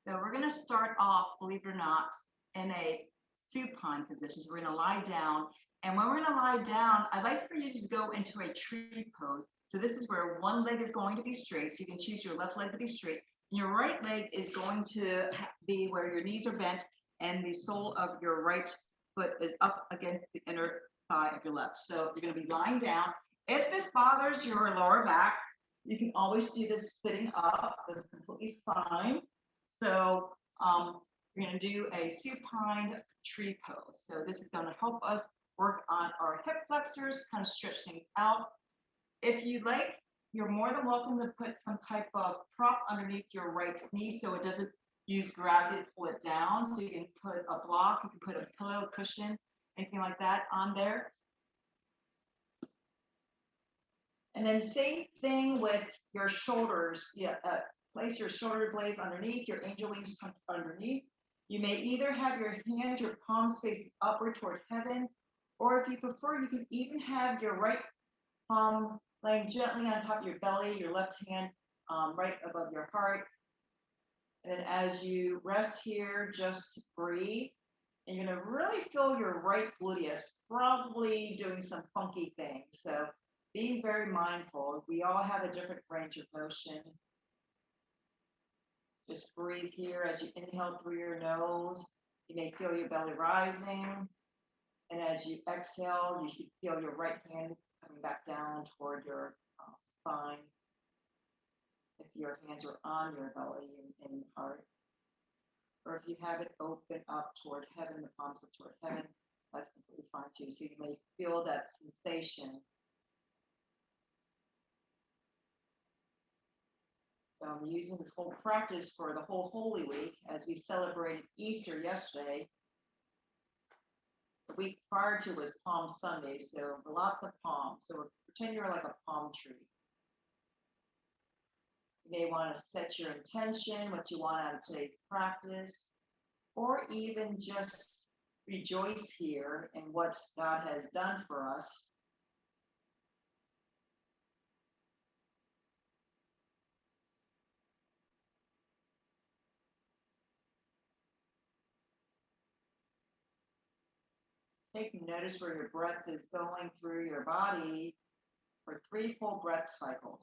So we're going to start off, believe it or not, in a supine position. So we're going to lie down. And when we're going to lie down, I'd like for you to go into a tree pose. So this is where one leg is going to be straight. So you can choose your left leg to be straight. And your right leg is going to be where your knees are bent and the sole of your right foot is up against the inner thigh of your left. So you're going to be lying down. If this bothers your lower back, you can always do this sitting up. That's completely fine. So we're going to do a supine tree pose. So this is going to help us work on our hip flexors, kind of stretch things out. If you'd like, you're more than welcome to put some type of prop underneath your right knee so it doesn't use gravity to pull it down. So you can put a block, you can put a pillow, cushion, anything like that on there. And then same thing with your shoulders. Yeah, place your shoulder blades underneath, your angel wings tucked underneath. You may either have your hands, your palms facing upward toward heaven, or if you prefer, you can even have your right palm laying gently on top of your belly, your left hand right above your heart. And then as you rest here, just breathe. And you're going to really feel your right gluteus probably doing some funky things. So being very mindful. We all have a different range of motion. Just breathe here as you inhale through your nose. You may feel your belly rising. And as you exhale, you should feel your right hand coming back down toward your spine. If your hands are on your belly and heart. Or if you have it open up toward heaven, the palms up toward heaven, that's completely fine too. So you may feel that sensation. So I'm using this whole practice for the whole Holy Week as we celebrated Easter yesterday. The week prior to was Palm Sunday, so lots of palms. So pretend you're like a palm tree. You may want to set your intention, what you want out of today's practice, or even just rejoice here in what God has done for us. Take notice where your breath is going through your body for 3 full breath cycles.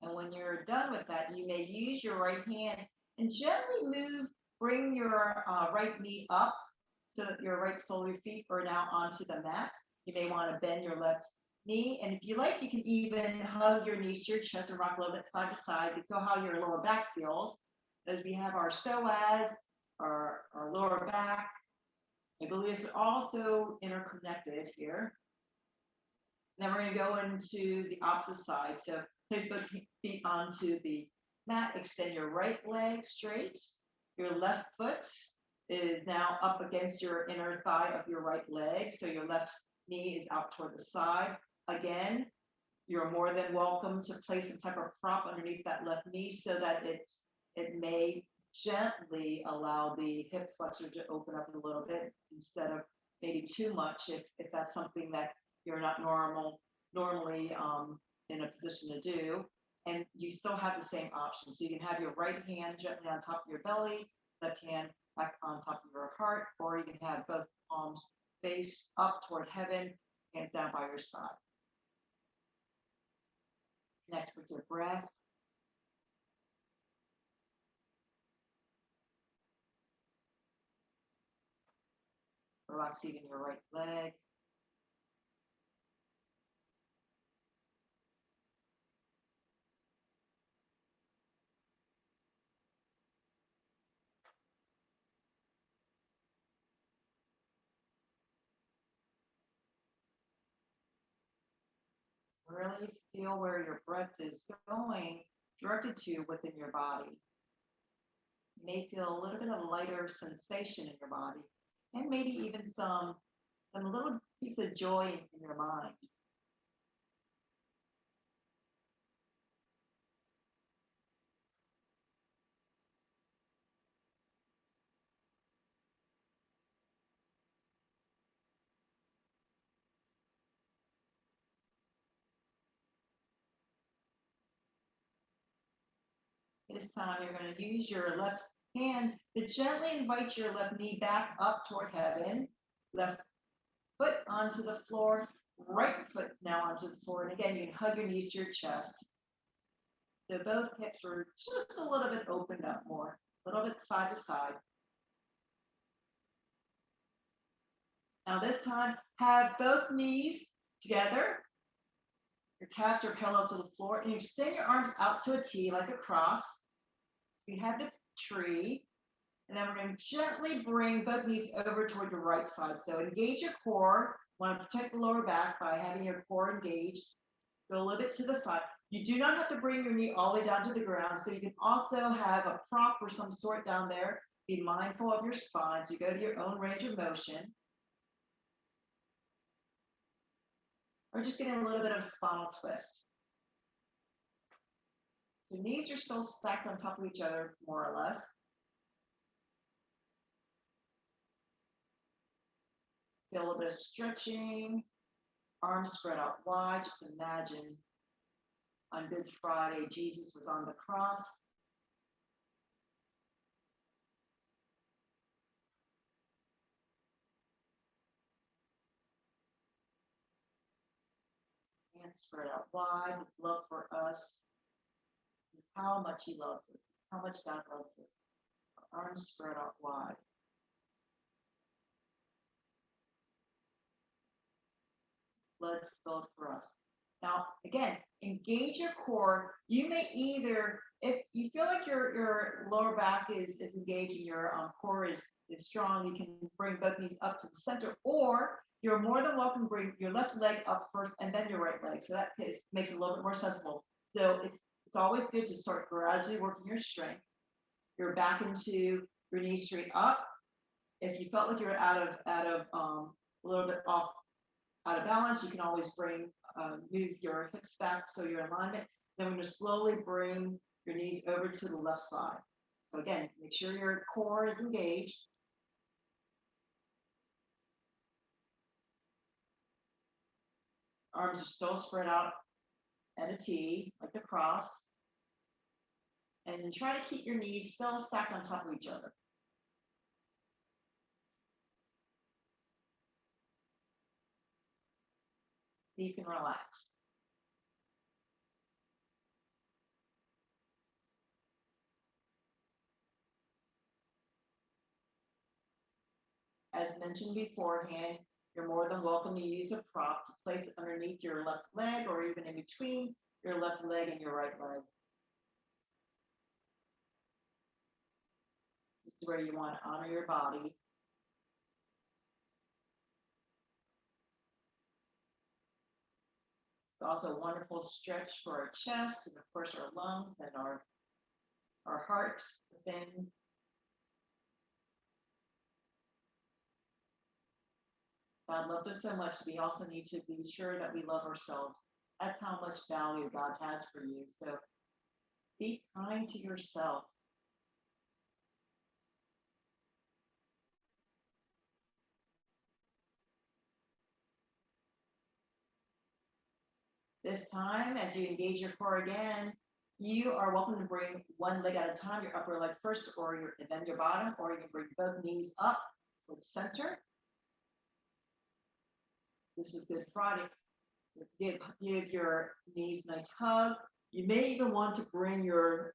And when you're done with that, you may use your right hand and gently bring your right knee up to your right sole of your feet or now onto the mat. You may want to bend your left knee. And if you like, you can even hug your knees to your chest and rock a little bit side to side to feel how your lower back feels. As we have our psoas, our lower back, I believe it's also interconnected here. Then we're going to go into the opposite side. So place both feet onto the mat. Extend your right leg straight. Your left foot is now up against your inner thigh of your right leg. So your left knee is out toward the side. Again, you're more than welcome to place some type of prop underneath that left knee so that it may gently allow the hip flexor to open up a little bit instead of maybe too much if that's something that you're not normally in a position to do. And you still have the same option. So you can have your right hand gently on top of your belly, left hand back on top of your heart, or you can have both palms face up toward heaven, hands down by your side. Connect with your breath. Relax even your right leg. Really feel where your breath is going, directed to within your body. You may feel a little bit of lighter sensation in your body, and maybe even some little piece of joy in your mind. This time you're going to use your left hand to gently invite your left knee back up toward heaven. Left foot onto the floor, right foot now onto the floor. And again, you can hug your knees to your chest. So both hips are just a little bit opened up more, a little bit side to side. Now this time, have both knees together. Your calves are parallel to the floor, and you extend your arms out to a T like a cross. You have the tree, and then we're going to gently bring both knees over toward the right side. So engage your core. Want to protect the lower back by having your core engaged. Go a little bit to the side. You do not have to bring your knee all the way down to the ground, so you can also have a prop or some sort down there. Be mindful of your spine so you go to your own range of motion. Or just getting a little bit of a spinal twist. The knees are still stacked on top of each other, more or less. Feel a little bit of stretching, arms spread out wide. Just imagine on Good Friday, Jesus was on the cross. Hands spread out wide. His love for us is how much he loves us, how much God loves us. Arms spread out wide. Blood spilled for us. Now, again, engage your core. You may either, if you feel like your lower back is engaged and your core is strong, you can bring both knees up to the center, or you're more than welcome to bring your left leg up first and then your right leg. So that makes it a little bit more sensible. So it's always good to start gradually working your strength. You're back into your knees straight up. If you felt like you're out of a little bit off out of balance, you can always move your hips back so you're in alignment. Then we're going to slowly bring your knees over to the left side. So again, make sure your core is engaged. Arms are still spread out at a T, like the cross. And try to keep your knees still stacked on top of each other. So you can relax. As mentioned beforehand, you're more than welcome to use a prop to place it underneath your left leg or even in between your left leg and your right leg. This is where you want to honor your body. It's also a wonderful stretch for our chest and, of course, our lungs and our heart within. God loved us so much, we also need to be sure that we love ourselves. That's how much value God has for you. So be kind to yourself. This time, as you engage your core again, you are welcome to bring one leg at a time, your upper leg first, and then your bottom, or you can bring both knees up with center. This is Good Friday. Give your knees a nice hug. You may even want to bring your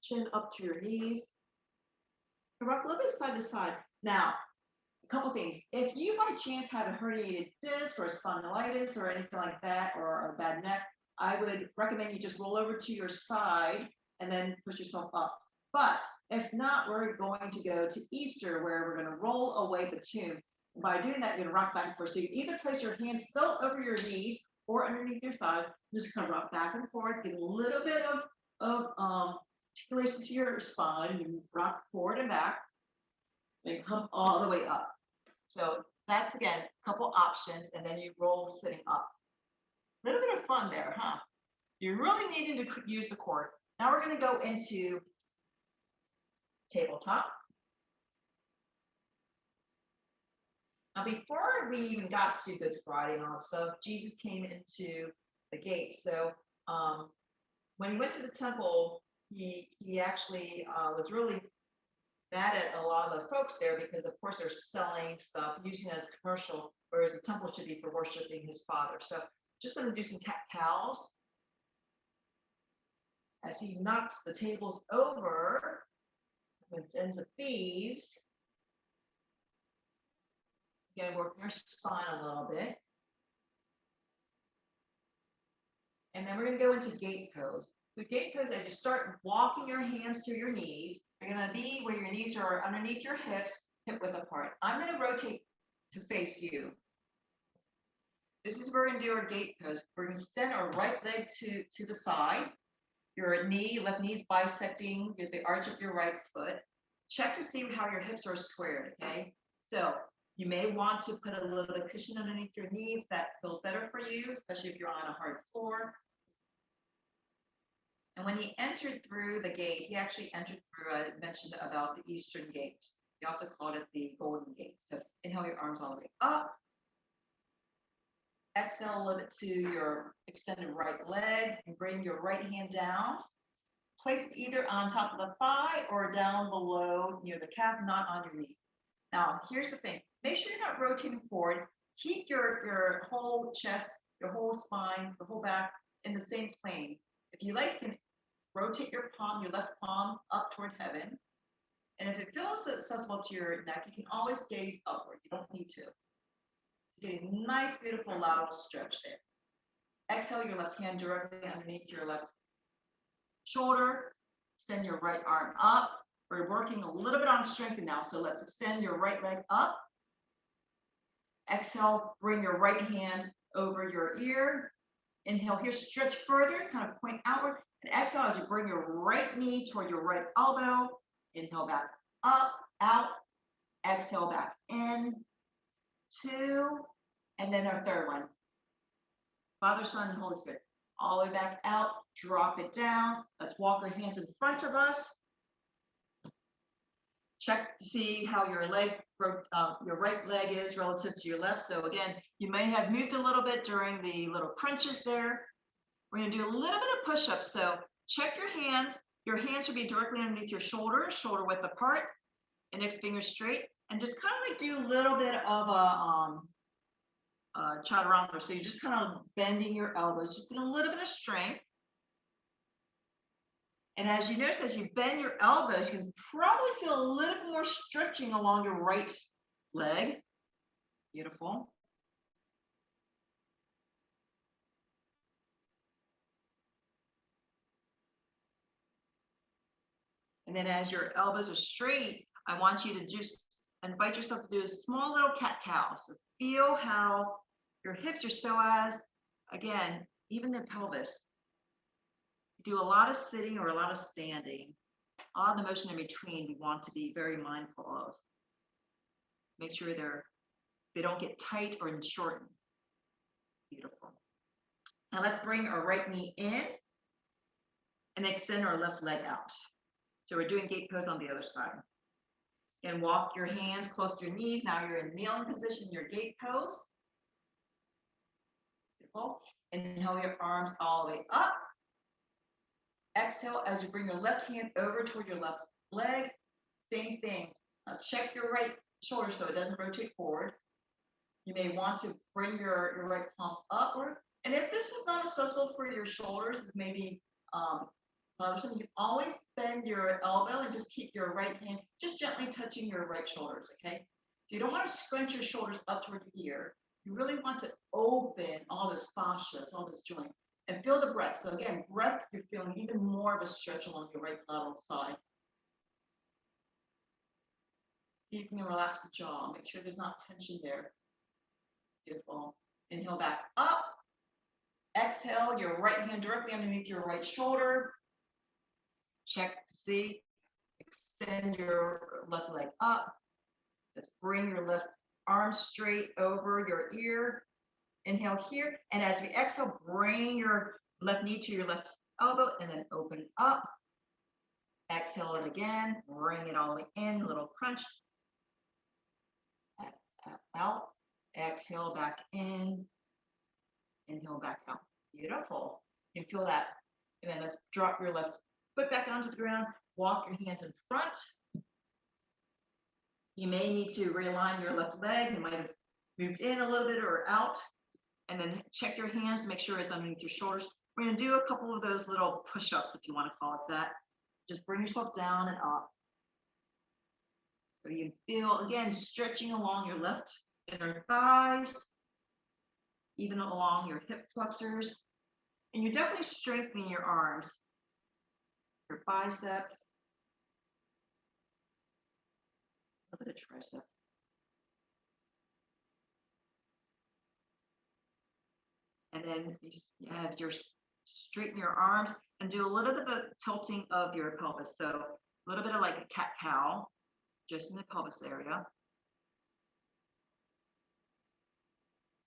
chin up to your knees. Rock a little bit side to side. Now, a couple things. If you by chance have a herniated disc or spondylitis or anything like that, or a bad neck, I would recommend you just roll over to your side and then push yourself up. But if not, we're going to go to Easter, where we're going to roll away the tomb. And by doing that, you're going to rock back and forth. So you can either place your hands still over your knees or underneath your thigh. Just kind of rock back and forth, get a little bit of articulation to your spine. You rock forward and back, and come all the way up. So that's, again, a couple options, and then you roll sitting up. A little bit of fun there, huh? You're really needing to use the core. Now we're going to go into tabletop. Now, before we even got to Good Friday and all that stuff, Jesus came into the gate. So when he went to the temple, he actually was really mad at a lot of the folks there because, of course, they're selling stuff, using it as commercial, whereas the temple should be for worshiping his father. So just going to do some cat cows as he knocks the tables over with dens of thieves. Again, working your spine a little bit. And then we're going to go into gate pose. So gate pose, as you start walking your hands to your knees, you're going to be where your knees are underneath your hips, hip width apart. I'm going to rotate to face you. This is where we're going to do our gate pose. We're going to extend our right leg to the side. Your left knee is bisecting the arch of your right foot. Check to see how your hips are squared, okay? So you may want to put a little bit of cushion underneath your knee if that feels better for you, especially if you're on a hard floor. And when he entered through the gate, he actually entered through, I mentioned about the Eastern Gate. He also called it the Golden Gate. So inhale your arms all the way up. Exhale a little bit to your extended right leg and bring your right hand down. Place it either on top of the thigh or down below near the calf, not on your knee. Now, here's the thing. Make sure you're not rotating forward. Keep your whole chest, your whole spine, the whole back in the same plane. If you like, you can rotate your palm, your left palm up toward heaven. And if it feels accessible to your neck, you can always gaze upward. You don't need to. Get a nice, beautiful lateral stretch there. Exhale your left hand directly underneath your left shoulder. Extend your right arm up. We're working a little bit on strength now, so let's extend your right leg up. Exhale, bring your right hand over your ear. Inhale here, stretch further, kind of point outward. And exhale as you bring your right knee toward your right elbow. Inhale back up, out. Exhale back in. 2, and then our third one. Father, Son, and Holy Spirit. All the way back out, drop it down. Let's walk our hands in front of us. Check to see how your right leg is relative to your left. So again, you may have moved a little bit during the little crunches there. We're going to do a little bit of push-ups. So check your hands. Your hands should be directly underneath your shoulders, shoulder width apart, index finger straight, and just kind of like do a little bit of a chaturanga. So you're just kind of bending your elbows, just get a little bit of strength. And as you notice, as you bend your elbows, you can probably feel a little bit more stretching along your right leg. Beautiful. And then as your elbows are straight, I want you to just invite yourself to do a small little cat-cow. So feel how your hips are psoas, again, even the pelvis. You do a lot of sitting or a lot of standing. All the motion in between we want to be very mindful of. Make sure they don't get tight or shortened. Beautiful. Now let's bring our right knee in and extend our left leg out. So we're doing gate pose on the other side. And walk your hands close to your knees. Now you're in kneeling position, your gate pose. Beautiful. Inhale your arms all the way up. Exhale as you bring your left hand over toward your left leg. Same thing. Now check your right shoulder so it doesn't rotate forward. You may want to bring your right palm upward. And if this is not accessible for your shoulders, it's maybe you can always bend your elbow and just keep your right hand just gently touching your right shoulders, okay? So you don't want to scrunch your shoulders up toward your ear. You really want to open all those fascias, all those joints, and feel the breath. So again, breath, you're feeling even more of a stretch along your right lateral side. See if you can relax the jaw. Make sure there's not tension there. Beautiful. Inhale back up. Exhale, your right hand directly underneath your right shoulder. Check to see. Extend your left leg up. Let's bring your left arm straight over your ear. Inhale here. And as we exhale, bring your left knee to your left elbow and then open up. Exhale it again. Bring it all the way in. A little crunch. Out. Exhale back in. Inhale back out. Beautiful. You feel that. And then let's drop your left Foot back onto the ground, walk your hands in front. You may need to realign your left leg. You might have moved in a little bit or out. And then check your hands to make sure it's underneath your shoulders. We're going to do a couple of those little push-ups, if you want to call it that. Just bring yourself down and up. So you feel, again, stretching along your left inner thighs, even along your hip flexors. And you're definitely strengthening your arms, your biceps, a little bit of tricep. And then you have your straighten your arms and do a little bit of tilting of your pelvis. So a little bit of like a cat-cow, just in the pelvis area.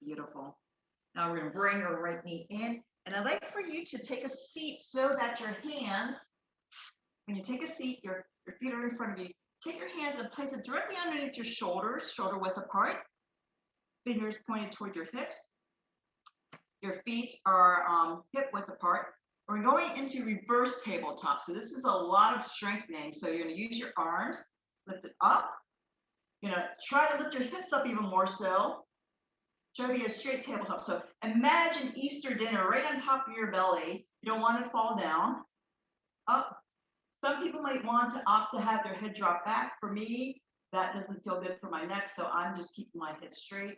Beautiful. Now we're going to bring your right knee in. And I'd like for you to take a seat so that your hands, when you take a seat, your feet are in front of you. Take your hands and place it directly underneath your shoulders, shoulder width apart. Fingers pointed toward your hips. Your feet are hip width apart. We're going into reverse tabletop. So this is a lot of strengthening. So you're going to use your arms, lift it up. You're going to try to lift your hips up even more so. Try to be a straight tabletop. So imagine Easter dinner right on top of your belly. You don't want to fall down. Up. Some people might want to opt to have their head drop back. For me, that doesn't feel good for my neck, so I'm just keeping my head straight.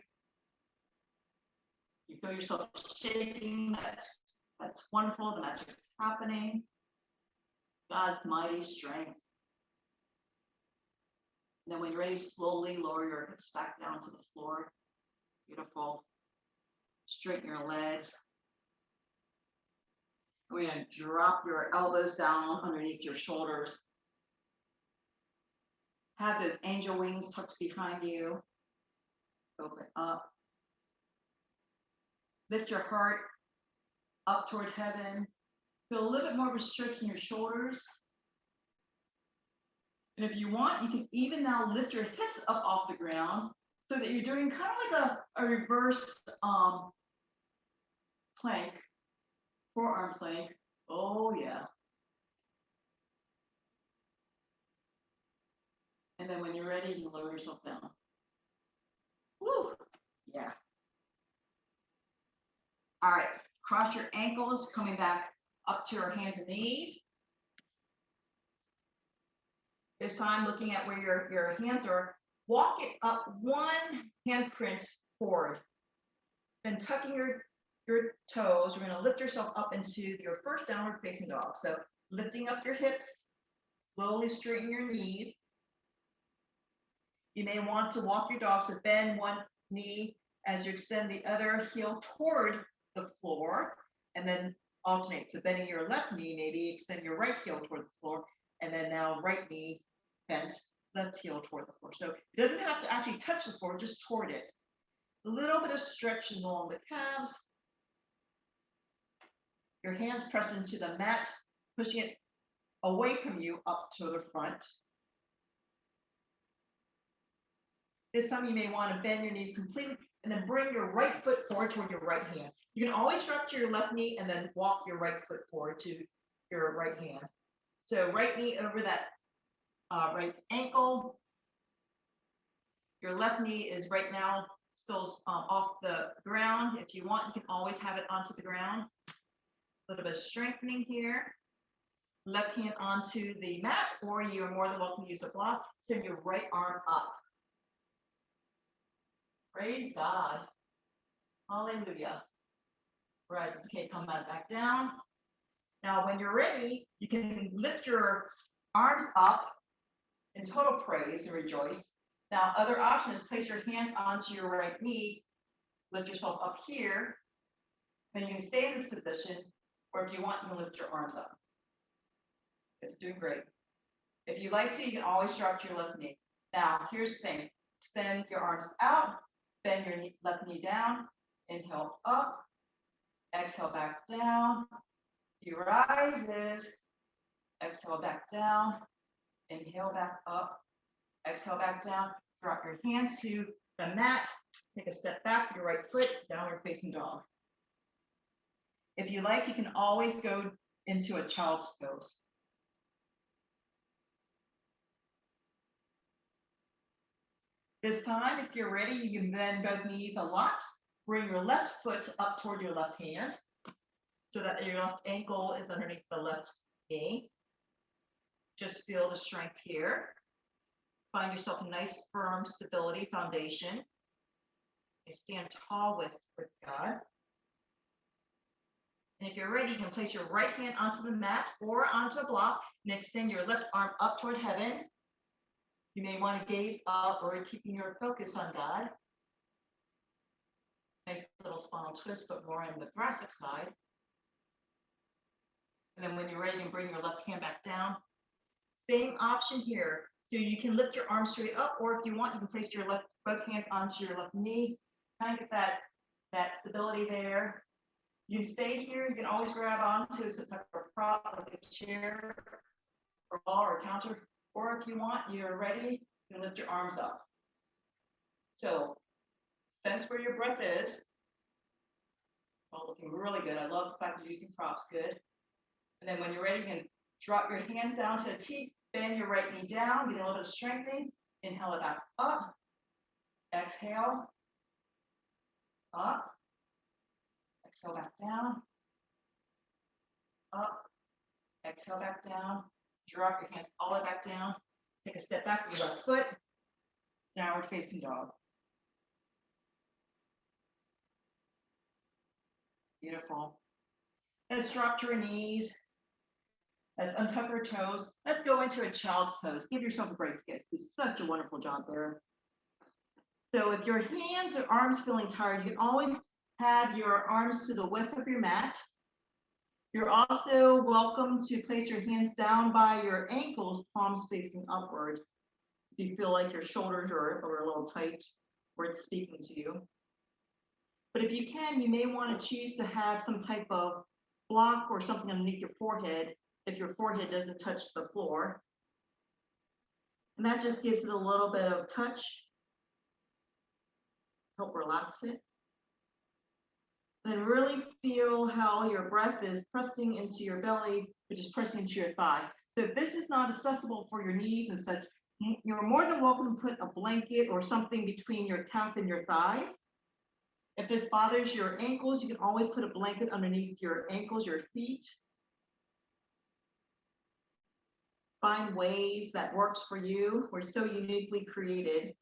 You feel yourself shaking. That's wonderful. The magic's happening. God's mighty strength. And then when you're ready, slowly lower your hips back down to the floor. Beautiful. Straighten your legs. We're going to drop your elbows down underneath your shoulders. Have those angel wings tucked behind you. Open up. Lift your heart up toward heaven. Feel a little bit more of a stretch in your shoulders. And if you want, you can even now lift your hips up off the ground so that you're doing kind of like a reverse plank, forearm plank. Oh, yeah. And then when you're ready, you can lower yourself down. Woo! Yeah. All right. Cross your ankles, coming back up to your hands and knees. This time, looking at where your hands are, walk it up one handprint forward. Then tucking your toes, you're going to lift yourself up into your first downward facing dog. So lifting up your hips, slowly straighten your knees. You may want to walk your dog, so bend one knee as you extend the other heel toward the floor, and then alternate. So bending your left knee, maybe extend your right heel toward the floor, and then now right knee bent, left heel toward the floor. So it doesn't have to actually touch the floor, just toward it. A little bit of stretch along the calves. Your hands pressed into the mat, pushing it away from you up to the front. This time you may want to bend your knees completely and then bring your right foot forward toward your right hand. You can always drop to your left knee and then walk your right foot forward to your right hand. So right knee over that right ankle. Your left knee is right now still off the ground. If you want, you can always have it onto the ground. A little bit of strengthening here. Left hand onto the mat, or you're more than welcome to use a block. Send your right arm up. Praise God. Hallelujah. Right, okay, come back down. Now, when you're ready, you can lift your arms up in total praise and rejoice. Now, other option is place your hands onto your right knee, lift yourself up here, then you can stay in this position, or if you want, you can lift your arms up. It's doing great. If you like to, you can always drop to your left knee. Now, here's the thing. Extend your arms out, bend your left knee down, inhale up, exhale back down. He rises, exhale back down, inhale back up, exhale back down. Drop your hands to the mat, take a step back, your right foot, downward facing dog. If you like, you can always go into a child's pose. This time, if you're ready, you can bend both knees a lot. Bring your left foot up toward your left hand so that your left ankle is underneath the left knee. Just feel the strength here. Find yourself a nice, firm stability foundation. You stand tall with God. And if you're ready, you can place your right hand onto the mat or onto a block and extend your left arm up toward heaven. You may want to gaze upward, keeping your focus on God. Nice little spinal twist, but more on the thoracic side. And then when you're ready, you can bring your left hand back down. Same option here. So you can lift your arm straight up, or if you want, you can place your both hands onto your left knee. Kind of get that stability there. You can stay here. You can always grab onto some type of prop, like a chair, or wall, or counter. Or if you want, you're ready, you can lift your arms up. So sense where your breath is. Oh, looking really good. I love the fact you're using props. Good. And then when you're ready, you can drop your hands down to a T. Bend your right knee down. Get a little bit of strengthening. Inhale it back up. Exhale. Up. Exhale back down. Up. Exhale back down. Drop your hands all the way back down. Take a step back with your left foot. Downward facing dog. Beautiful. Let's drop to our knees. Let's untuck our toes. Let's go into a child's pose. Give yourself a break, guys. You did such a wonderful job there. So if your hands or arms feeling tired, you can always have your arms to the width of your mat. You're also welcome to place your hands down by your ankles, palms facing upward. If you feel like your shoulders are a little tight or it's speaking to you. But if you can, you may want to choose to have some type of block or something underneath your forehead if your forehead doesn't touch the floor. And that just gives it a little bit of touch. Help relax it. Then really feel how your breath is pressing into your belly, which is pressing into your thigh. So if this is not accessible for your knees and such, you're more than welcome to put a blanket or something between your calf and your thighs. If this bothers your ankles, you can always put a blanket underneath your ankles, your feet. Find ways that works for you. We're so uniquely created.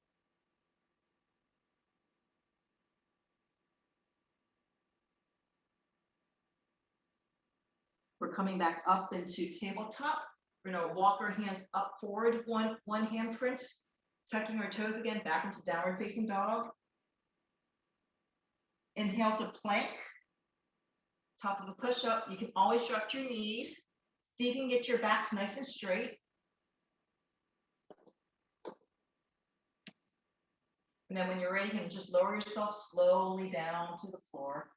We're coming back up into tabletop. We're gonna walk our hands up forward, one hand print, tucking our toes again back into downward facing dog. Inhale to plank. Top of a push-up. You can always drop your knees. See if you can get your backs nice and straight. And then when you're ready, you can just lower yourself slowly down to the floor.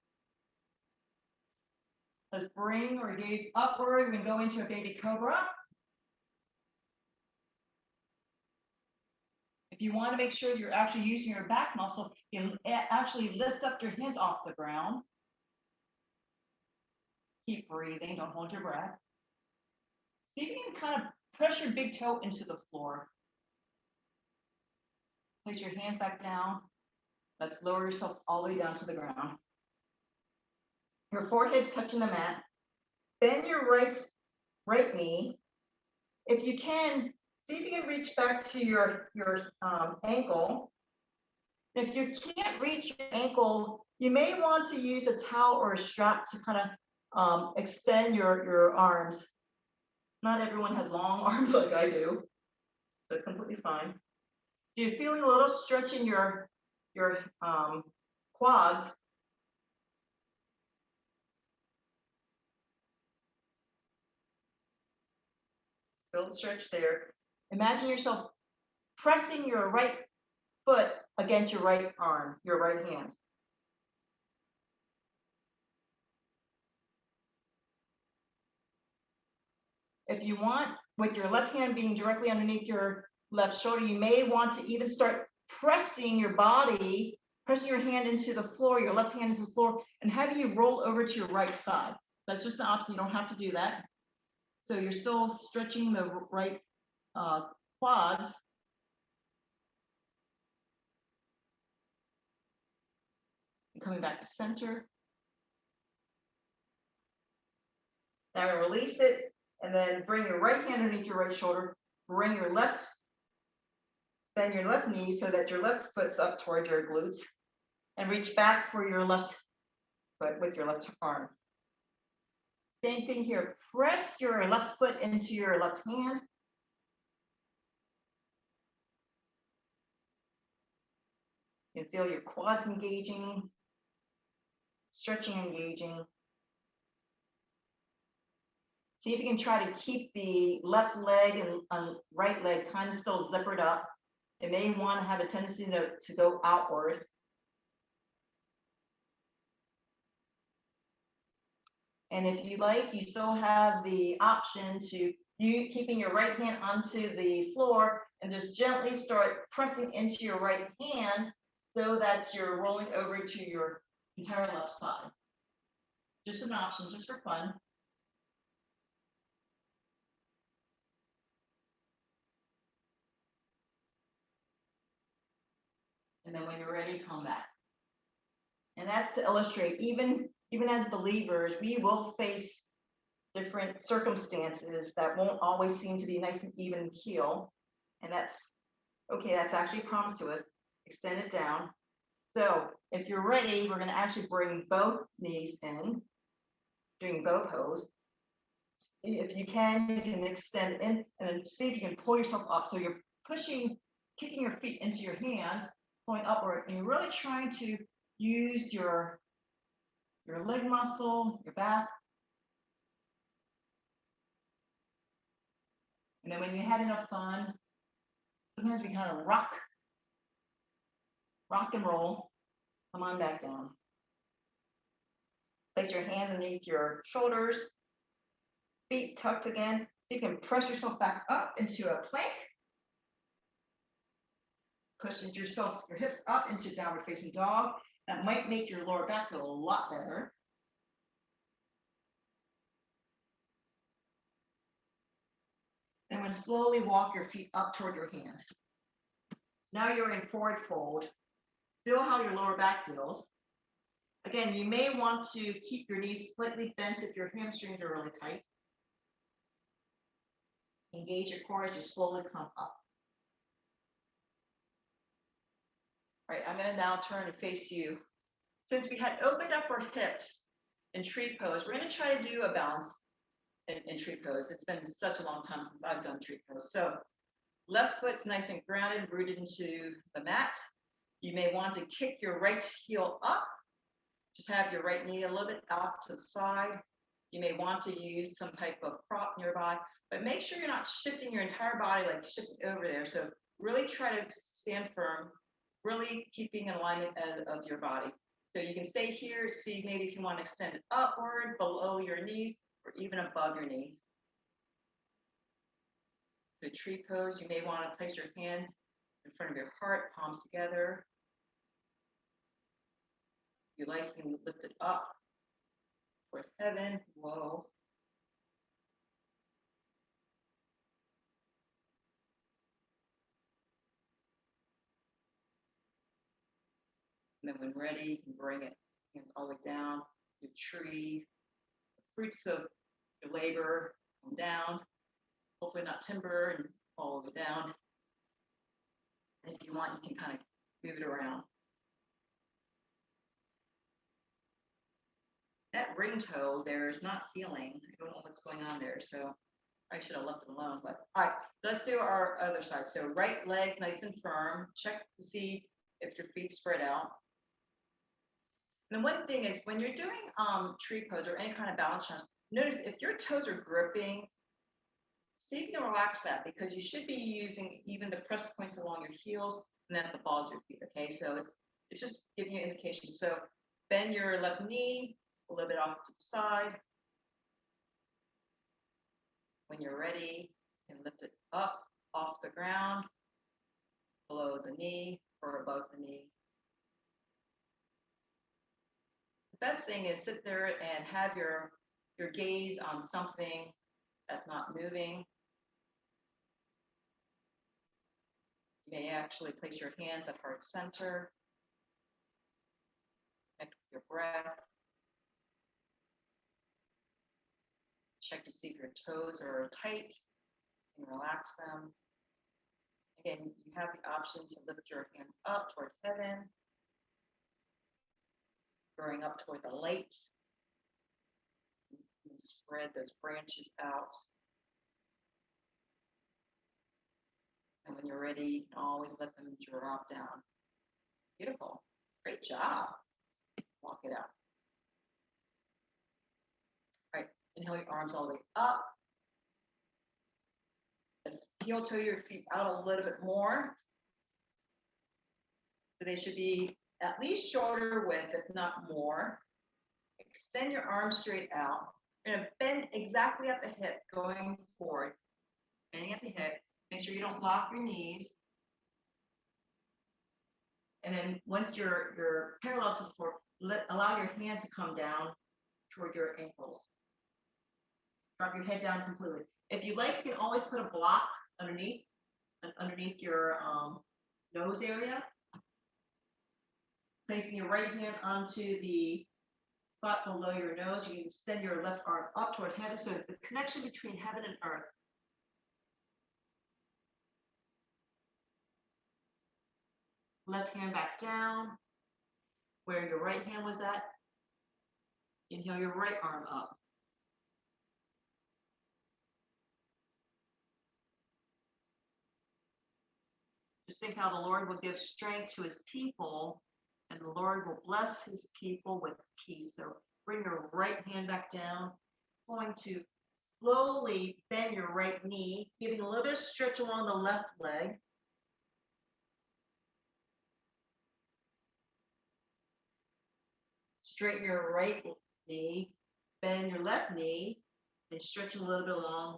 Let's bring our gaze upward. We're going to go into a baby cobra. If you want to make sure you're actually using your back muscle, you can actually lift up your hands off the ground. Keep breathing. Don't hold your breath. See if you can kind of press your big toe into the floor. Place your hands back down. Let's lower yourself all the way down to the ground. Your forehead's touching the mat. Bend your right knee. If you can, see if you can reach back to your ankle. If you can't reach your ankle, you may want to use a towel or a strap to kind of extend your arms. Not everyone has long arms like I do. That's completely fine. Do you feel a little stretch in your quads? Feel the stretch there. Imagine yourself pressing your right foot against your right arm, your right hand. If you want, with your left hand being directly underneath your left shoulder, you may want to even start pressing your body, pressing your hand into the floor, your left hand into the floor, and having you roll over to your right side. That's just an option. You don't have to do that. So you're still stretching the right quads. And coming back to center. Now release it, and then bring your right hand underneath your right shoulder. Bring your left, bend your left knee so that your left foot's up toward your glutes, and reach back for your left foot with your left arm. Same thing here. Press your left foot into your left hand. You can feel your quads engaging, stretching, engaging. See if you can try to keep the left leg and right leg kind of still zippered up. It may want to have a tendency to go outward. And if you like, you still have the option to keeping your right hand onto the floor and just gently start pressing into your right hand so that you're rolling over to your entire left side. Just an option, just for fun. And then when you're ready, come back. And that's to illustrate, even as believers, we will face different circumstances that won't always seem to be nice and even keel. And that's okay, that's actually promised to us. Extend it down. So if you're ready, we're going to actually bring both knees in, doing bow pose. If you can extend it in and then see if you can pull yourself up. So you're kicking your feet into your hands, pulling upward, and you're really trying to use your leg muscle, your back. And then when you had enough fun, sometimes we kind of rock and roll. Come on back down. Place your hands underneath your shoulders, feet tucked again. You can press yourself back up into a plank. Push your hips up into downward facing dog. That might make your lower back feel a lot better. And then slowly walk your feet up toward your hand. Now you're in forward fold. Feel how your lower back feels. Again, you may want to keep your knees slightly bent if your hamstrings are really tight. Engage your core as you slowly come up. All right, I'm going to now turn and face you. Since we had opened up our hips in tree pose, we're going to try to do a balance in tree pose. It's been such a long time since I've done tree pose. So left foot's nice and grounded, rooted into the mat. You may want to kick your right heel up. Just have your right knee a little bit out to the side. You may want to use some type of prop nearby, but make sure you're not shifting your entire body, like shifting over there. So really try to stand firm, really keeping in alignment of your body. So you can stay here, see maybe if you want to extend it upward, below your knees, or even above your knees. The tree pose, you may want to place your hands in front of your heart, palms together. If you like, you can lift it up toward heaven. Whoa. And then when ready, you can bring it hands all the way down. Your tree, the fruits of your labor come down. Hopefully not timber and all the way down. And if you want, you can kind of move it around. That ring toe there is not healing. I don't know what's going on there, so I should have left it alone. But all right, let's do our other side. So right leg nice and firm. Check to see if your feet spread out. And the one thing is when you're doing tree pose or any kind of balance challenge, notice if your toes are gripping, see if you can relax that, because you should be using even the press points along your heels and then the balls of your feet. Okay, so it's just giving you an indication. So bend your left knee a little bit off to the side. When you're ready, you can lift it up off the ground, below the knee or above the knee. The best thing is sit there and have your gaze on something that's not moving. You may actually place your hands at heart center. Connect Your breath. Check to see if your toes are tight and relax them. Again, you have the option to lift your hands up toward heaven, growing up toward the light. You can spread those branches out. And when you're ready, you can always let them drop down. Beautiful. Great job. Walk it out. All right. Inhale your arms all the way up. Heel toe your feet out a little bit more. So they should be at least shoulder width, if not more. Extend your arms straight out. You're going to bend exactly at the hip going forward. Bending at the hip. Make sure you don't lock your knees. And then once you're parallel to the floor, allow your hands to come down toward your ankles. Drop your head down completely. If you like, you can always put a block underneath your nose area. Placing your right hand onto the spot below your nose, you can extend your left arm up toward heaven. So the connection between heaven and earth. Left hand back down, where your right hand was at. Inhale your right arm up. Just think how the Lord will give strength to his people, and the Lord will bless his people with peace. So bring your right hand back down. Going to slowly bend your right knee, giving a little bit of stretch along the left leg. Straighten your right knee, bend your left knee, and stretch a little bit along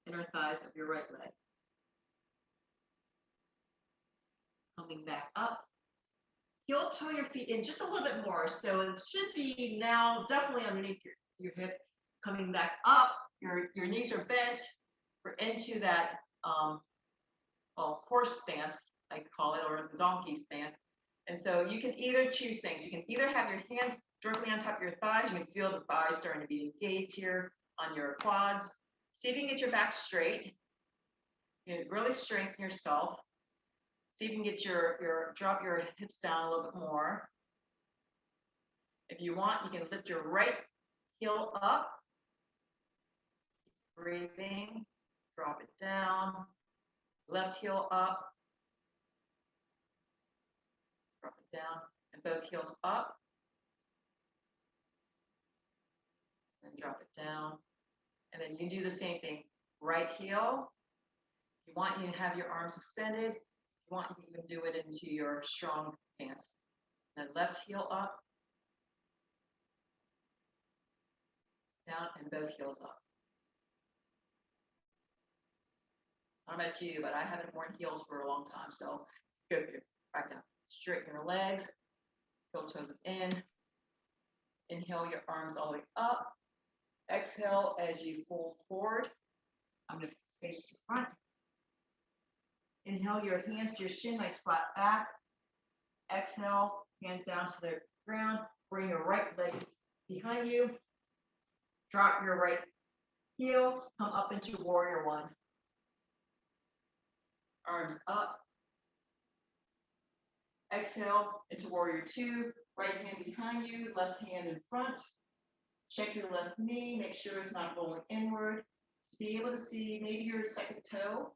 inner thighs of your right leg. Coming back up. Heel toe your feet in just a little bit more. So it should be now definitely underneath your hip. Coming back up, your knees are bent. We're into that horse stance, I call it, or the donkey stance. And so you can either choose things. You can either have your hands directly on top of your thighs. You can feel the thighs starting to be engaged here on your quads. See if you can get your back straight. You can really strengthen yourself. See if you can get drop your hips down a little bit more. If you want, you can lift your right heel up. Breathing, drop it down. Left heel up. Drop it down, and both heels up. And drop it down. And then you do the same thing. Right heel. If you want, you can have your arms extended. If you want, you can do it into your strong stance. And left heel up. Down, and both heels up. I don't know about you, but I haven't worn heels for a long time, so go back down. Straighten your legs, heel toes in. Inhale your arms all the way up. Exhale as you fold forward. I'm going to face the front. Inhale your hands to your shin, nice flat back. Exhale, hands down to the ground. Bring your right leg behind you. Drop your right heel. Come up into warrior one. Arms up. Exhale into warrior two. Right hand behind you, left hand in front. Check your left knee, make sure it's not rolling inward. Be able to see maybe your second toe.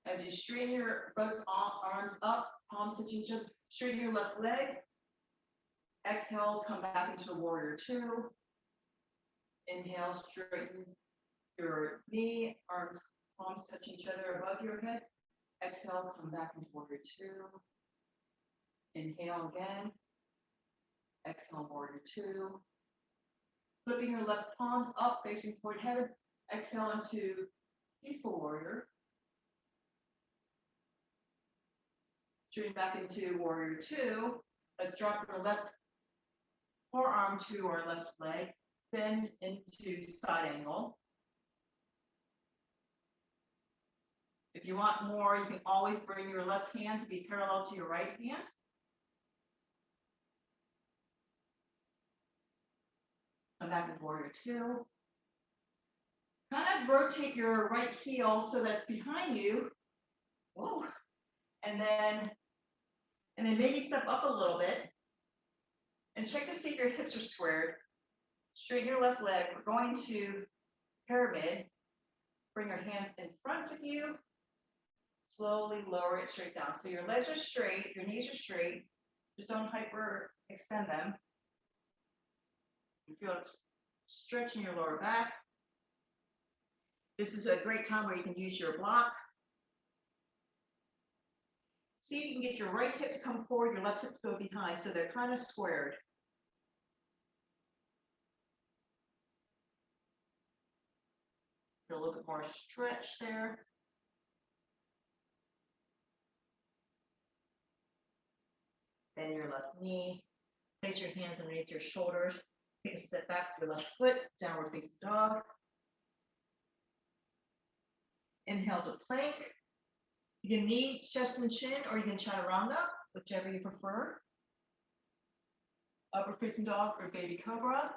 As you straighten your both arms up, palms touch each other, straighten your left leg. Exhale, come back into warrior two. Inhale, straighten your knee, arms, palms touch each other above your head. Exhale, come back into warrior two. Inhale again. Exhale, warrior two. Flipping your left palm up, facing toward heaven. Exhale into peaceful warrior. Straighten back into warrior two. Let's drop your left forearm to our left leg. Extend into side angle. If If you want more, you can always bring your left hand to be parallel to your right hand. Come back to warrior two. Kind of rotate your right heel so that's behind you. Whoa. And then maybe step up a little bit and check to see if your hips are squared. Straighten your left leg. We're going to pyramid. Bring your hands in front of you. Slowly lower it straight down. So your legs are straight, your knees are straight. Just don't hyper extend them. You feel it stretching your lower back. This is a great time where you can use your block. See if you can get your right hip to come forward, your left hip to go behind, so they're kind of squared. Feel a little bit more stretch there. Bend your left knee. Place your hands underneath your shoulders. Take a step back with your left foot, downward facing dog. Inhale to plank. You can knee, chest, and chin, or you can chaturanga, whichever you prefer. Upward facing dog or baby cobra.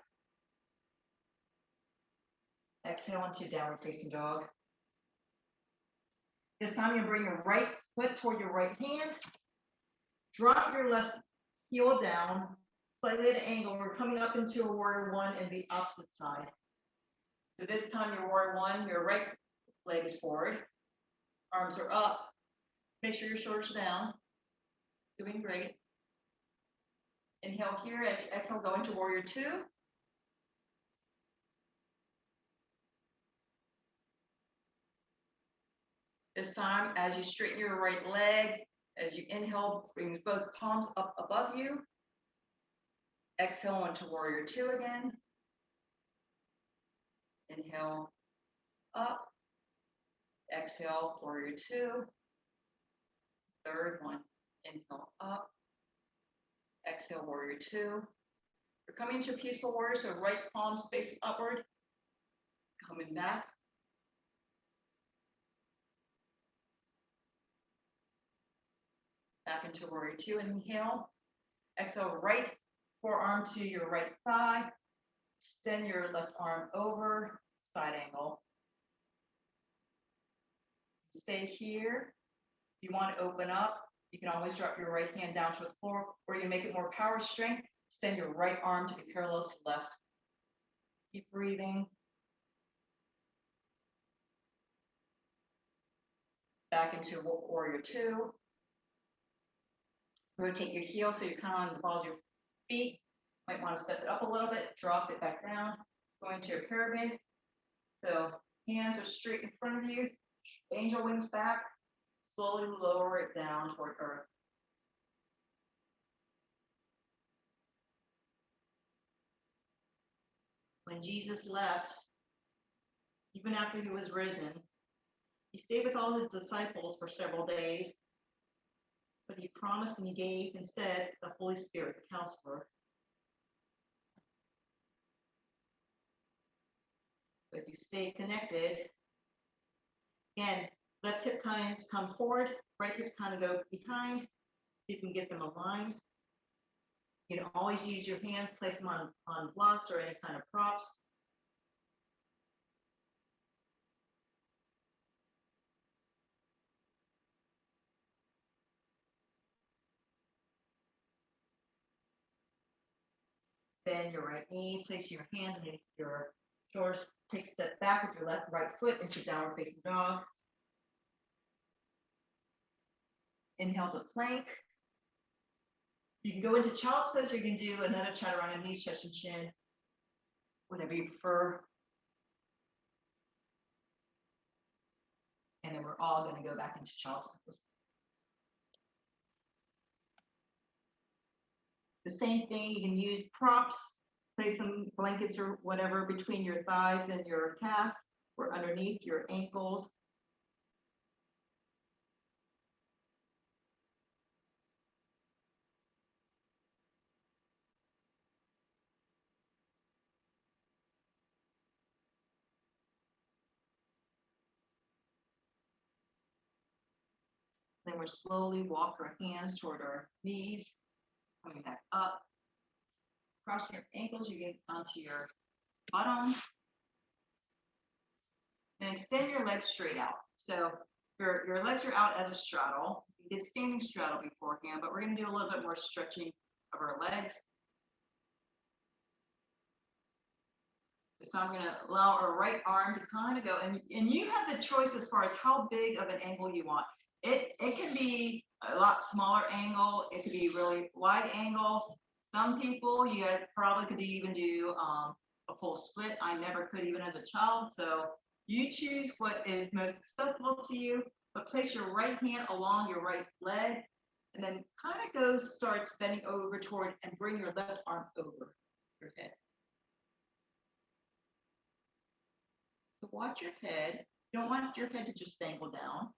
Exhale into downward facing dog. This time you're going to bring your right foot toward your right hand. Drop your left heel down, slightly at an angle. We're coming up into a warrior one and the opposite side. So this time your warrior one, your right leg is forward. Arms are up. Make sure your shoulders are down. Doing great. Inhale here. As you exhale, go into warrior two. This time, as you straighten your right leg, as you inhale, bring both palms up above you. Exhale into warrior two again. Inhale up. Exhale, warrior two. Third one. Inhale up. Exhale, warrior two. We're coming to peaceful warrior, so right palms facing upward. Coming back. Back into warrior two, inhale. Exhale, right forearm to your right thigh. Extend your left arm over, side angle. Stay here. If you want to open up, you can always drop your right hand down to the floor, or you make it more power strength. Extend your right arm to be parallel to the left. Keep breathing. Back into warrior two. Rotate your heel so you're kind of on the balls of your feet. Might want to step it up a little bit, drop it back down. Going to your pyramid. So hands are straight in front of you. Angel wings back. Slowly lower it down toward earth. When Jesus left, even after he was risen, he stayed with all his disciples for several days. But he promised and he gave and said the Holy Spirit, the counselor. So as you stay connected, again, left hip kind of come forward, right hip kind of go behind. So you can get them aligned. You can always use your hands, place them on blocks or any kind of props. Bend your right knee, place your hands underneath your shoulders. Take a step back with your right foot into downward facing dog. Inhale to plank. You can go into child's pose or you can do another chaturanga, knees, chest, and chin, whatever you prefer. And then we're all going to go back into child's pose. The same thing, you can use props, place some blankets or whatever between your thighs and your calf or underneath your ankles. We're slowly walk our hands toward our knees, coming back up. Cross your ankles, you get onto your bottom. And extend your legs straight out. So your legs are out as a straddle. We did standing straddle beforehand, but we're going to do a little bit more stretching of our legs. So I'm going to allow our right arm to kind of go, and you have the choice as far as how big of an angle you want. It can be a lot smaller angle. It could be really wide angle. Some people, you guys probably could even do a full split. I never could even as a child. So you choose what is most acceptable to you, but place your right hand along your right leg, and then kind of starts bending over toward, and bring your left arm over your head. So watch your head. You don't want your head to just dangle down.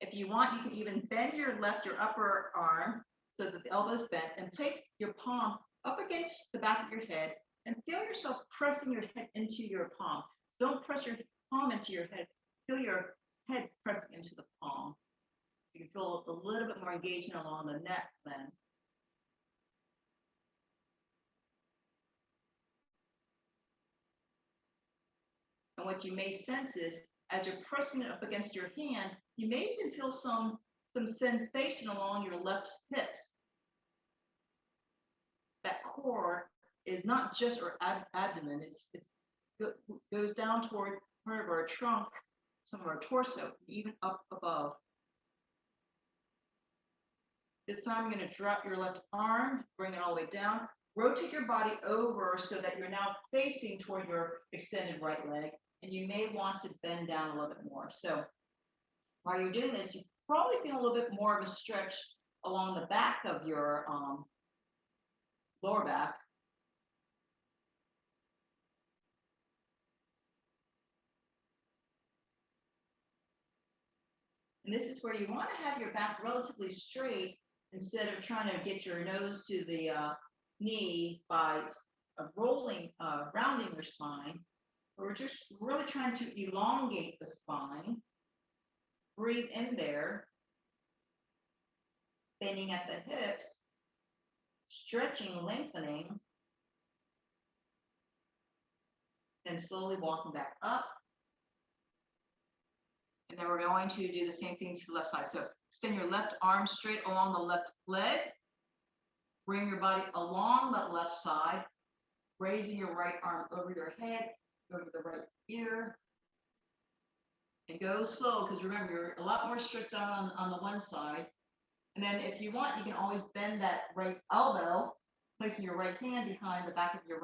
If you want, you can even bend your upper arm so that the elbow is bent, and place your palm up against the back of your head, and feel yourself pressing your head into your palm. Don't press your palm into your head. Feel your head pressing into the palm. You can feel a little bit more engagement along the neck then. And what you may sense is, as you're pressing it up against your hand, you may even feel some sensation along your left hips. That core is not just our abdomen, it goes down toward part of our trunk, some of our torso, even up above. This time I'm going to drop your left arm, bring it all the way down, rotate your body over so that you're now facing toward your extended right leg, and you may want to bend down a little bit more. So while you're doing this, you probably feel a little bit more of a stretch along the back of your lower back. And this is where you want to have your back relatively straight instead of trying to get your nose to the knee by rounding your spine. We're just really trying to elongate the spine. Breathe in there, bending at the hips, stretching, lengthening, then slowly walking back up. And then we're going to do the same thing to the left side. So extend your left arm straight along the left leg. Bring your body along the left side, raising your right arm over your head, over the right ear. And go slow, because remember, you're a lot more strict on the one side. And then if you want, you can always bend that right elbow, placing your right hand behind the back of your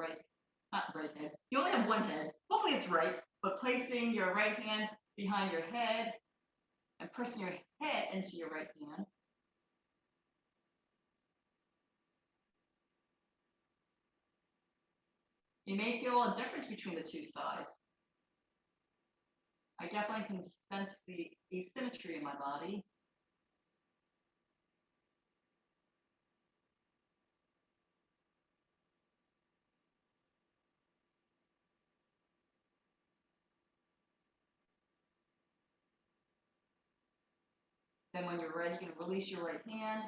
not right head. You only have one head. Hopefully it's right, but placing your right hand behind your head and pressing your head into your right hand. You may feel a difference between the two sides. I definitely can sense the asymmetry in my body. Then when you're ready, you can release your right hand.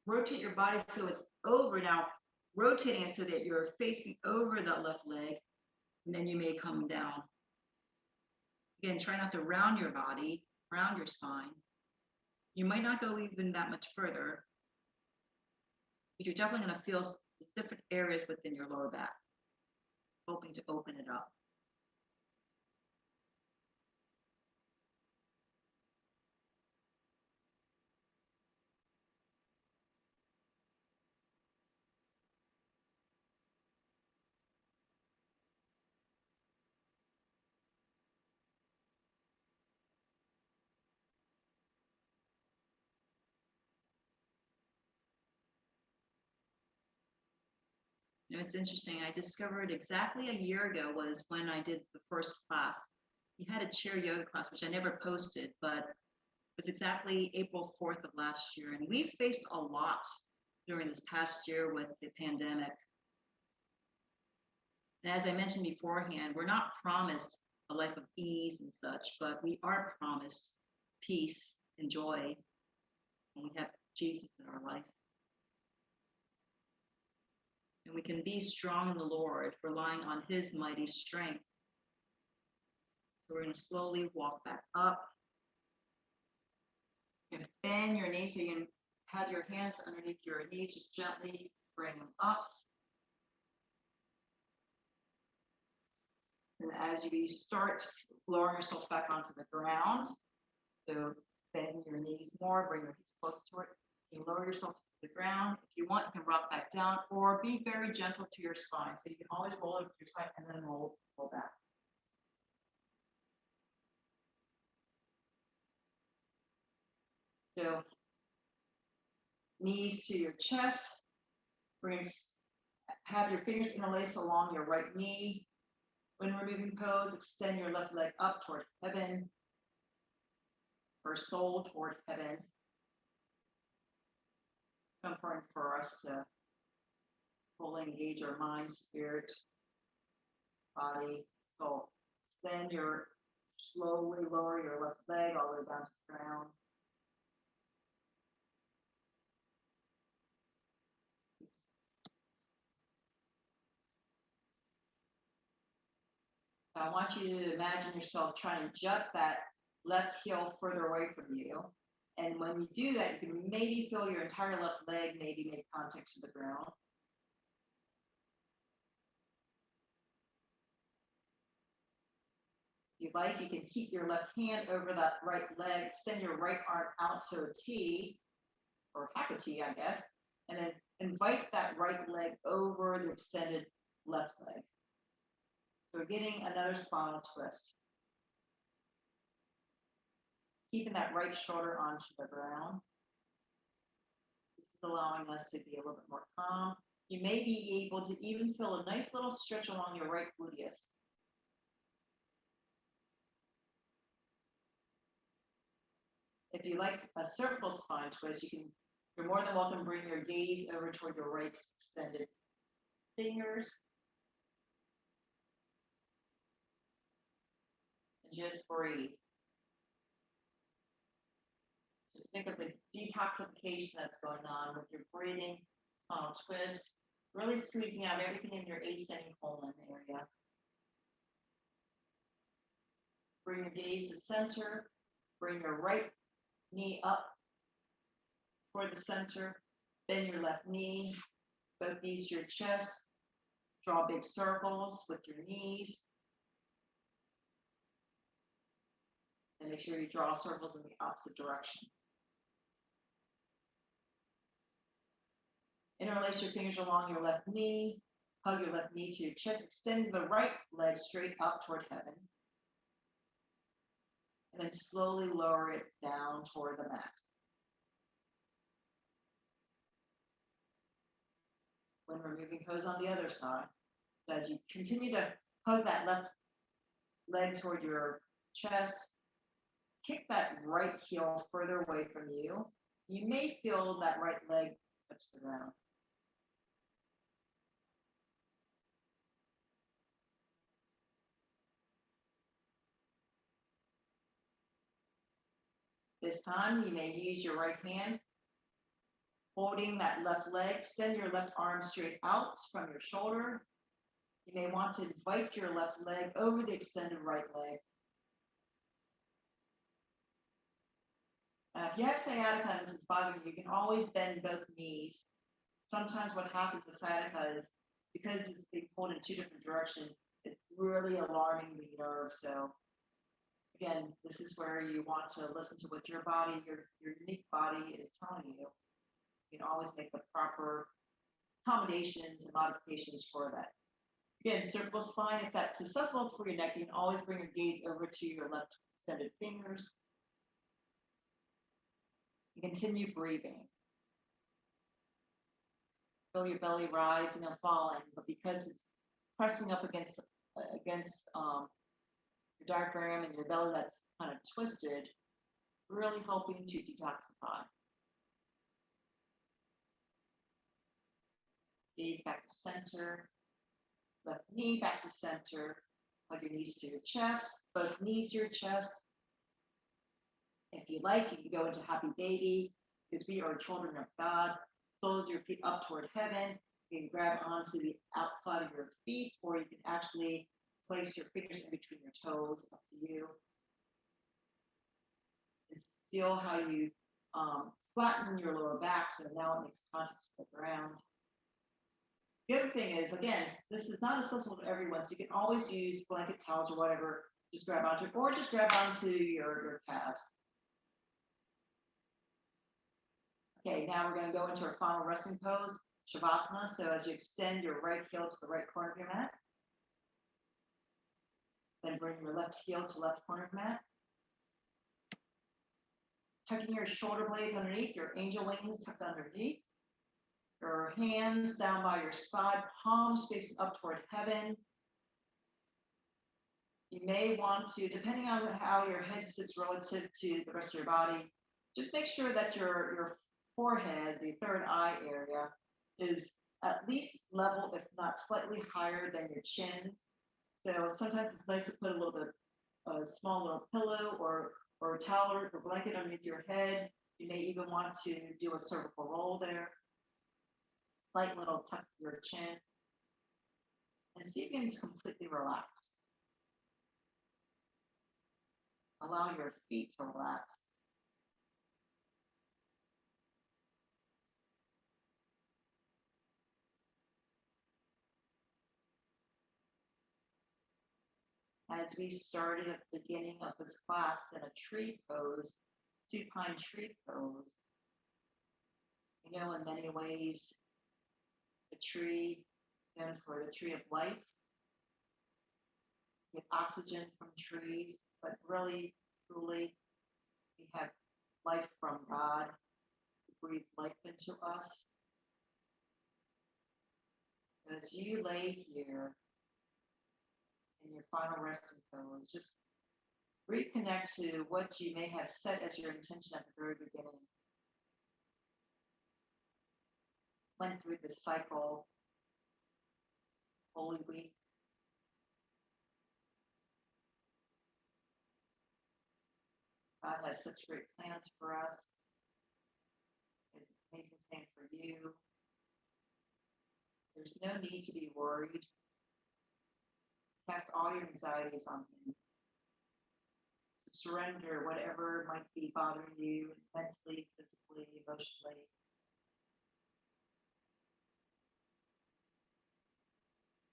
Rotate your body so it's over now, rotating it so that you're facing over that left leg, and then you may come down. Again, try not to round your body, round your spine. You might not go even that much further, but you're definitely going to feel different areas within your lower back, hoping to open it up. And it's interesting, I discovered exactly a year ago was when I did the first class. We had a chair yoga class, which I never posted, but it was exactly April 4th of last year. And we faced a lot during this past year with the pandemic. And as I mentioned beforehand, we're not promised a life of ease and such, but we are promised peace and joy when we have Jesus in our life. And we can be strong in the Lord, relying on his mighty strength. So we're going to slowly walk back up. You're going to bend your knees, so you can have your hands underneath your knees, just gently bring them up. And as you start lowering yourself back onto the ground, so bend your knees more, bring your hips close to it. You lower yourself to the ground. If you want, you can rock back down, or be very gentle to your spine. So you can always roll over to your side and then roll back. So knees to your chest. Have your fingers interlaced along your right knee. When removing pose, extend your left leg up toward heaven, or soul toward heaven. It's important for us to fully engage our mind, spirit, body, soul. Slowly lower your left leg all the way down to the ground. I want you to imagine yourself trying to jut that left heel further away from you. And when you do that, you can maybe feel your entire left leg maybe make contact to the ground. If you like, you can keep your left hand over that right leg, extend your right arm out to a T, or half a T, I guess, and then invite that right leg over the extended left leg. So we're getting another spinal twist. Keeping that right shoulder onto the ground. This is allowing us to be a little bit more calm. You may be able to even feel a nice little stretch along your right gluteus. If you like a cervical spine twist, you're more than welcome to bring your gaze over toward your right extended fingers. And just breathe. Just think of the detoxification that's going on with your breathing, spinal twist, really squeezing out everything in your ascending colon area. Bring your gaze to center. Bring your right knee up toward the center. Bend your left knee. Both knees to your chest. Draw big circles with your knees. And make sure you draw circles in the opposite direction. Interlace your fingers along your left knee. Hug your left knee to your chest. Extend the right leg straight up toward heaven. And then slowly lower it down toward the mat. When removing pose on the other side, so as you continue to hug that left leg toward your chest, kick that right heel further away from you. You may feel that right leg touch the ground. This time, you may use your right hand, holding that left leg. Extend your left arm straight out from your shoulder. You may want to invite your left leg over the extended right leg. If you have sciatica and this is bothering you, you can always bend both knees. Sometimes what happens with sciatica is because it's being pulled in two different directions, it's really alarming the nerve. So again, this is where you want to listen to what your body, your unique body is telling you. You can always make the proper accommodations and modifications for that. Again, cervical spine, if that's accessible for your neck, you can always bring your gaze over to your left extended fingers. You continue breathing. Feel your belly rising and falling, but because it's pressing up against your diaphragm and your belly that's kind of twisted, really helping to detoxify. Gaze back to center, left knee back to center, hug your knees to your chest, both knees to your chest. If you like, you can go into happy baby because we are children of God. Soles your feet up toward heaven. You can grab onto the outside of your feet, or you can actually place your fingers in between your toes, up to you. And feel how you flatten your lower back so now it makes contact to the ground. The other thing is, again, this is not accessible to everyone, so you can always use blanket towels or whatever, just grab onto it, or just grab onto your calves. Okay, now we're going to go into our final resting pose, Shavasana. So as you extend your right heel to the right corner of your mat, then bring your left heel to left corner of the mat. Tucking your shoulder blades underneath, your angel wings tucked underneath. Your hands down by your side, palms facing up toward heaven. You may want to, depending on how your head sits relative to the rest of your body, just make sure that your forehead, the third eye area, is at least level, if not slightly higher than your chin. So sometimes it's nice to put a little bit, a small little pillow or a towel or a blanket underneath your head. You may even want to do a cervical roll there. Slight little tuck to your chin. And see if you can completely relax. Allow your feet to relax. As we started at the beginning of this class in a tree pose, supine tree pose, you know, in many ways, the tree, known for the tree of life, get oxygen from trees, but really, truly, we have life from God, who breathed life into us. As you lay here in your final resting pose, just reconnect to what you may have set as your intention at the very beginning. Went through the cycle, Holy Week. God has such great plans for us. It's an amazing plan for you. There's no need to be worried. Cast all your anxieties on Him. Surrender whatever might be bothering you mentally, physically, emotionally.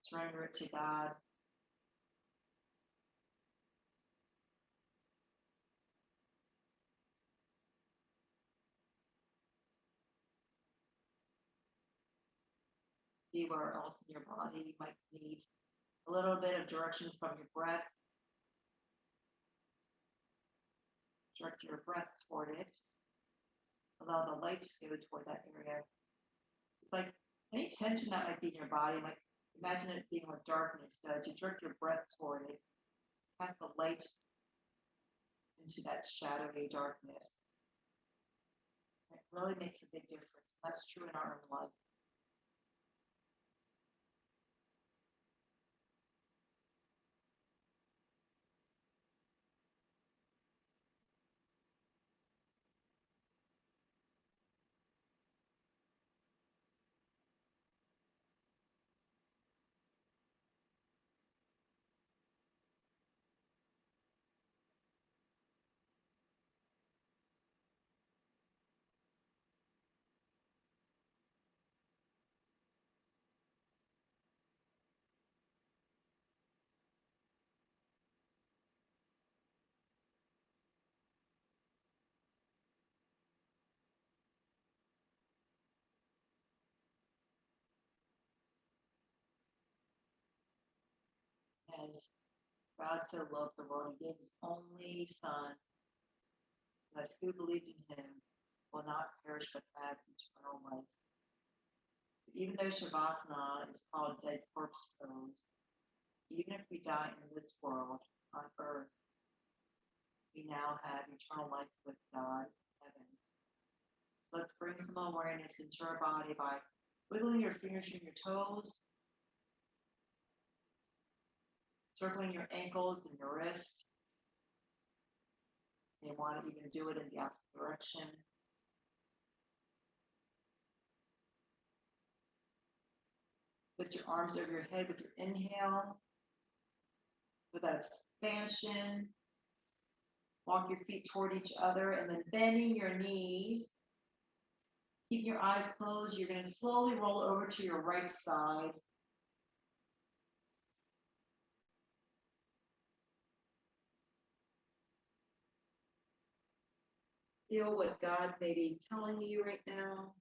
Surrender it to God. See where else in your body you might need a little bit of direction from your breath. Direct your breath toward it. Allow the light to go toward that area. It's like any tension that might be in your body, like imagine it being like darkness. You direct your breath toward it, cast the light into that shadowy darkness. It really makes a big difference. That's true in our own life. As God so loved the world, He gave His only Son, that who believed in Him will not perish but have eternal life. Even though Shavasana is called dead corpse pose, even if we die in this world on earth, we now have eternal life with God in heaven. So let's bring some awareness into our body by wiggling your fingers and your toes, circling your ankles and your wrists, You may want to even do it in the opposite direction. Put your arms over your head with your inhale. With that expansion. Walk your feet toward each other and then bending your knees. Keep your eyes closed. You're going to slowly roll over to your right side. Feel what God may be telling you right now.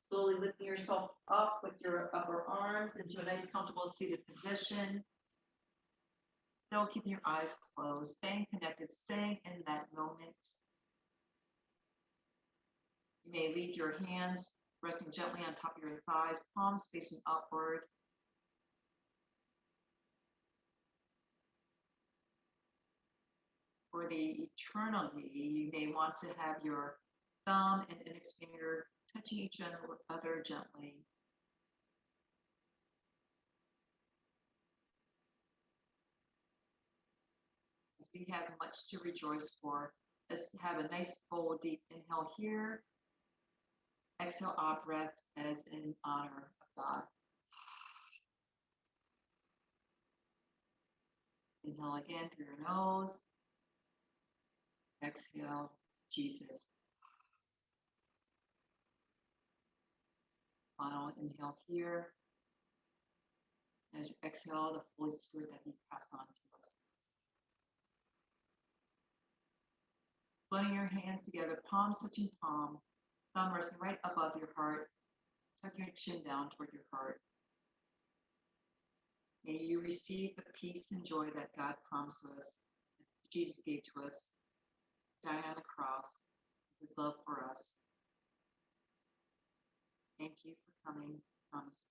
Slowly lifting yourself up with your upper arms into a nice comfortable seated position. Still keeping your eyes closed, staying connected, staying in that moment. You may leave your hands resting gently on top of your thighs, palms facing upward. For the eternally, you may want to have your thumb and index finger touching each other gently. As we have much to rejoice for, let's have a nice full deep inhale here. Exhale out breath as in honor of God. Inhale again through your nose. Exhale, Jesus. Final inhale here. As you exhale, the Holy Spirit that He passed on to us. Putting your hands together, palms touching palm, thumb resting right above your heart. Tuck your chin down toward your heart. May you receive the peace and joy that God promised to us, that Jesus gave to us, dying on the cross, His love for us. Thank you for coming, promise.